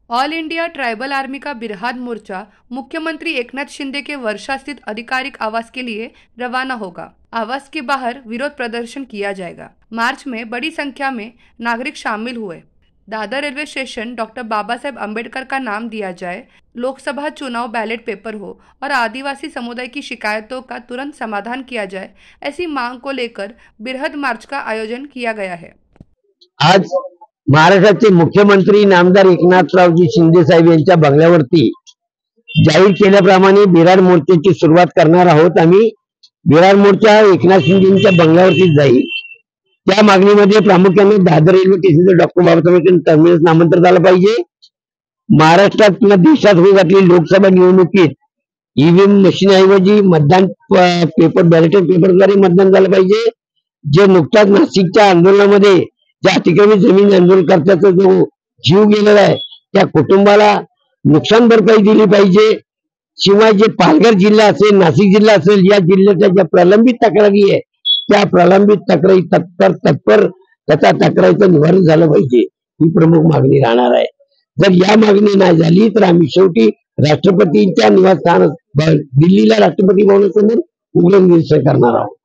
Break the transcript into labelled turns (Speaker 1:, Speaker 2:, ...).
Speaker 1: All India tribal army का बिरहाद मोर्चा मुख्यमंत्री एकनाथ शिंदे के वर्षा स्थित आधिकारिक आवास के लिए रवाना होगा। आवास के बाहर विरोध प्रदर्शन किया जाएगा। मार्च में बड़ी संख्या में नागरिक शामिल हुए। Dadar railway station doctor Baba Saheb Ambedkar का नाम दिया जाए, लोकसभा चुनाव बैलेट पेपर हो और आदिवासी समुदाय की शिकायतों का तुरंत समाधान किया जाए, ऐसी मांग को लेकर बिरहद मार्च का आयोजन किया गया है।
Speaker 2: आज महाराष्ट्राचे मुख्यमंत्री नामदार एकनाथरावजी शिंदे साहेब यांच्या बंगल्यावरती जाहीर केल्याप्रमाणे बिराड मोर्चाची सुरुवात करणार आहोत। आम्ही बिराड मोर्चा एकनाथ शिंदेच्या बंगल्यावरती जाईल। त्या मागणीमध्ये प्रामुख्याने दादर रेल्वे स्टेशनचं डॉक्टर बाबासाहेब टर्मिनस नामांतर झालं पाहिजे। महाराष्ट्रात किंवा देशात होत असलेली लोकसभा निवडणुकीत ईव्हीएम मशीनऐवजी मतदान पेपर बॅलेट पेपरद्वारे मतदान झालं पाहिजे। जे नुकताच नाशिकच्या आंदोलनामध्ये ज्या अतिक्रमित जमीन आंदोलनकर्त्याचा जो जीव गेलेला आहे त्या कुटुंबाला नुकसान भरपाई दिली पाहिजे। शिवाय जे पालघर जिल्हा असेल, नाशिक जिल्हा असेल, या जिल्ह्याच्या ज्या प्रलंबित तक्रारी आहे त्या प्रलंबित तक्रारी तत्पर त्याचा तक्रारीचं निवारण झालं पाहिजे, ही प्रमुख मागणी राहणार आहे। जर या मागणी नाही झाली तर आम्ही शेवटी राष्ट्रपतींच्या निवासस्थान दिल्लीला राष्ट्रपती भवनासमोर उग्र निदर्शन करणार आहोत।